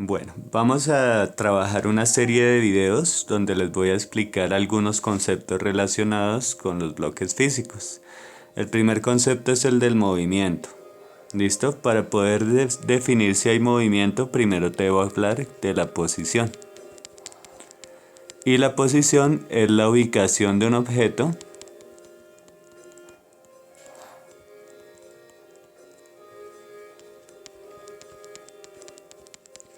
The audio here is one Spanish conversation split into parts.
Bueno, vamos a trabajar una serie de videos donde les voy a explicar algunos conceptos relacionados con los bloques físicos. El primer concepto es el del movimiento. ¿Listo? Para poder definir si hay movimiento, primero te voy a hablar de la posición. Y la posición es la ubicación de un objeto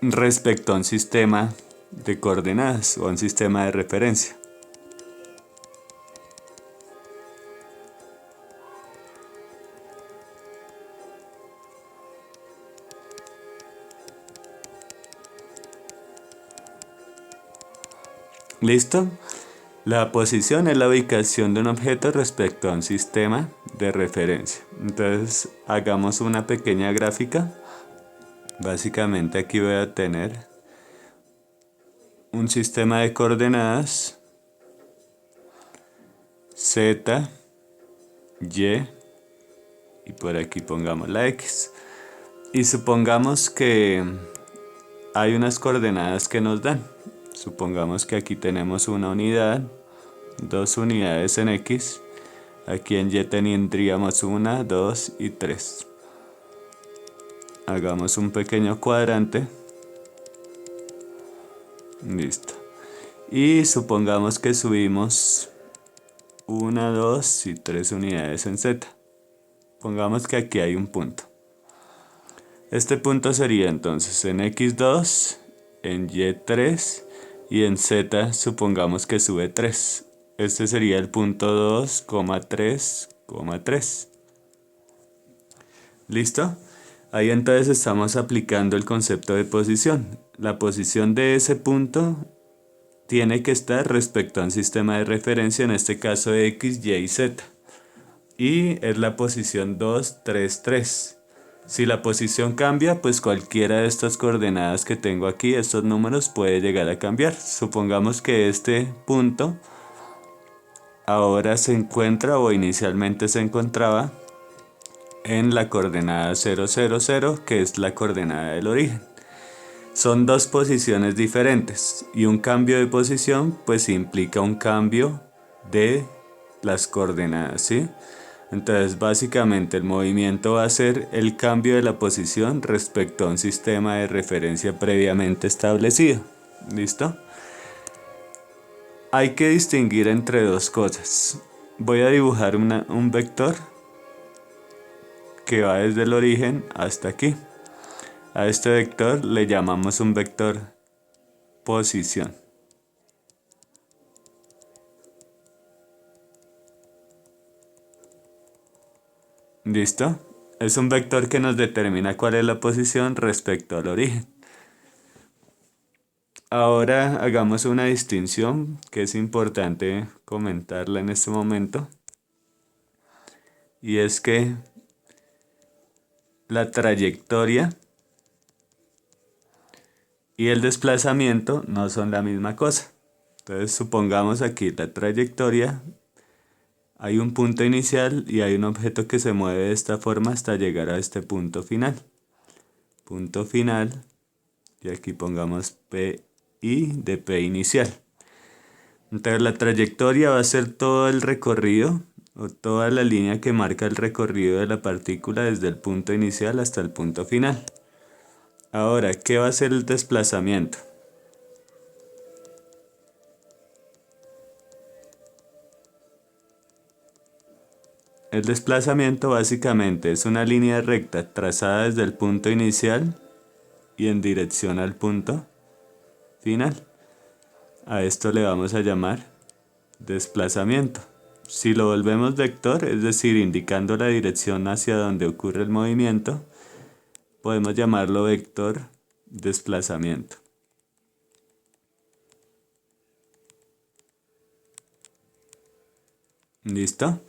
respecto a un sistema de coordenadas o un sistema de referencia. ¿Listo? La posición es la ubicación de un objeto respecto a un sistema de referencia. Entonces hagamos una pequeña gráfica. Básicamente aquí voy a tener un sistema de coordenadas Z, Y y por aquí pongamos la X. Y supongamos que hay unas coordenadas que nos dan. Supongamos que aquí tenemos una unidad, dos unidades en X. Aquí en Y tendríamos 1, 2 y 3. Hagamos un pequeño cuadrante. Listo. Y supongamos que subimos 1, 2 y 3 unidades en Z. Pongamos que aquí hay un punto. Este punto sería entonces en X2, en Y3 y en Z supongamos que sube 3. Este sería el punto 2, 3, 3. ¿Listo? Ahí entonces estamos aplicando el concepto de posición. La posición de ese punto tiene que estar respecto a un sistema de referencia, en este caso X, Y y Z. Y es la posición 2, 3, 3. Si la posición cambia, pues cualquiera de estas coordenadas que tengo aquí, estos números, puede llegar a cambiar. Supongamos que este punto ahora se encuentra o inicialmente se encontraba en la coordenada 0, 0, 0, que es la coordenada del origen. Son dos posiciones diferentes y un cambio de posición pues implica un cambio de las coordenadas, ¿sí? Entonces básicamente el movimiento va a ser el cambio de la posición respecto a un sistema de referencia previamente establecido. ¿Listo? Hay que distinguir entre dos cosas. Voy a dibujar un vector que va desde el origen hasta aquí. A este vector le llamamos un vector posición. ¿Listo? Es un vector que nos determina cuál es la posición respecto al origen. Ahora hagamos una distinción que es importante comentarla en este momento. Y es que la trayectoria y el desplazamiento no son la misma cosa. Entonces supongamos aquí la trayectoria. Hay un punto inicial y hay un objeto que se mueve de esta forma hasta llegar a este punto final. Punto final. Y aquí pongamos PI de P inicial. Entonces la trayectoria va a ser todo el recorrido o toda la línea que marca el recorrido de la partícula desde el punto inicial hasta el punto final. Ahora, ¿qué va a ser el desplazamiento? El desplazamiento básicamente es una línea recta trazada desde el punto inicial y en dirección al punto final. A esto le vamos a llamar desplazamiento. Si lo volvemos vector, es decir, indicando la dirección hacia donde ocurre el movimiento, podemos llamarlo vector desplazamiento. ¿Listo?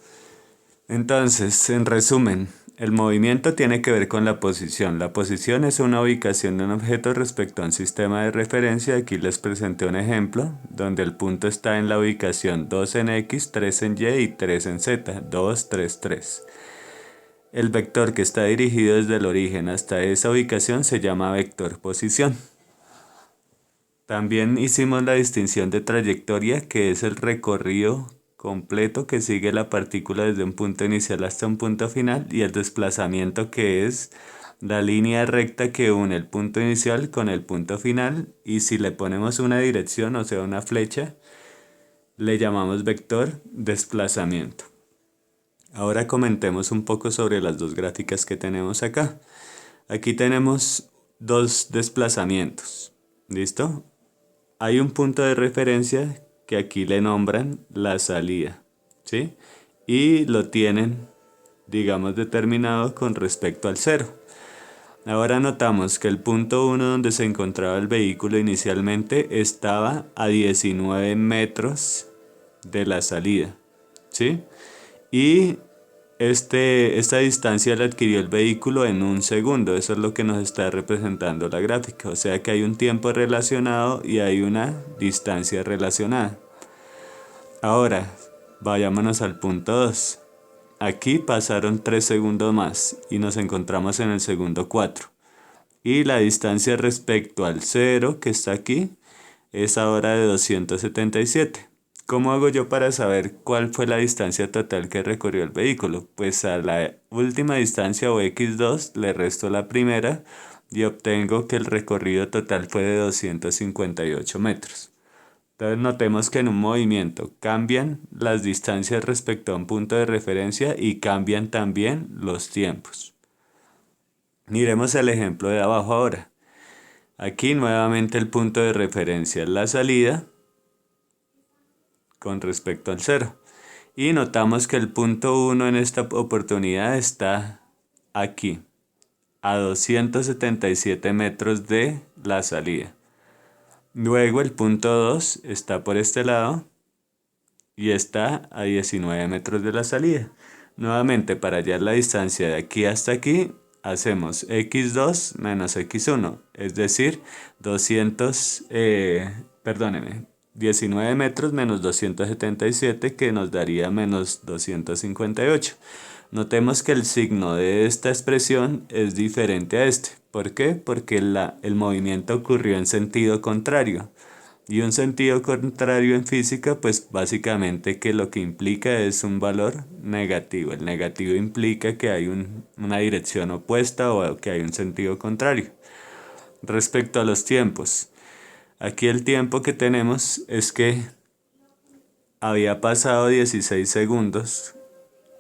Entonces, en resumen, el movimiento tiene que ver con la posición. La posición es una ubicación de un objeto respecto a un sistema de referencia. Aquí les presenté un ejemplo donde el punto está en la ubicación 2 en X, 3 en Y y 3 en Z. 2, 3, 3. El vector que está dirigido desde el origen hasta esa ubicación se llama vector posición. También hicimos la distinción de trayectoria, que es el recorrido completo que sigue la partícula desde un punto inicial hasta un punto final, y el desplazamiento, que es la línea recta que une el punto inicial con el punto final, y si le ponemos una dirección, o sea una flecha, le llamamos vector desplazamiento. Ahora comentemos un poco sobre las dos gráficas que tenemos acá. Aquí tenemos dos desplazamientos. ¿Listo? Hay un punto de referencia que aquí le nombran la salida, ¿sí? Y lo tienen, digamos, determinado con respecto al cero. Ahora notamos que el punto 1 donde se encontraba el vehículo inicialmente estaba a 19 metros de la salida, ¿sí? Y esta distancia la adquirió el vehículo en un segundo. Eso es lo que nos está representando la gráfica. O sea que hay un tiempo relacionado y hay una distancia relacionada. Ahora, vayámonos al punto 2. Aquí pasaron 3 segundos más y nos encontramos en el segundo 4. Y la distancia respecto al 0 que está aquí es ahora de 277. ¿Cómo hago yo para saber cuál fue la distancia total que recorrió el vehículo? Pues a la última distancia, o x2, le resto la primera y obtengo que el recorrido total fue de 258 metros. Entonces notemos que en un movimiento cambian las distancias respecto a un punto de referencia y cambian también los tiempos. Miremos el ejemplo de abajo ahora. Aquí nuevamente el punto de referencia es la salida con respecto al 0. Y notamos que el punto 1 en esta oportunidad está aquí, a 277 metros de la salida. Luego el punto 2 está por este lado y está a 19 metros de la salida. Nuevamente, para hallar la distancia de aquí hasta aquí, hacemos x2 menos x1, es decir, 19 metros menos 277, que nos daría menos 258. Notemos que el signo de esta expresión es diferente a este. ¿Por qué? Porque el movimiento ocurrió en sentido contrario. Y un sentido contrario en física, pues básicamente que lo que implica es un valor negativo. El negativo implica que hay una dirección opuesta o que hay un sentido contrario. Respecto a los tiempos, aquí el tiempo que tenemos es que había pasado 16 segundos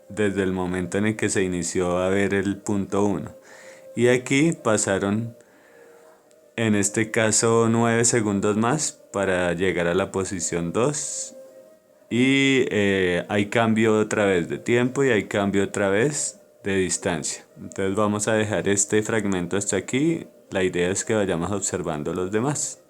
desde el momento en el que se inició a ver el punto 1. Y aquí pasaron, en este caso, 9 segundos más para llegar a la posición 2. Y hay cambio otra vez de tiempo y hay cambio otra vez de distancia. Entonces vamos a dejar este fragmento hasta aquí. La idea es que vayamos observando los demás.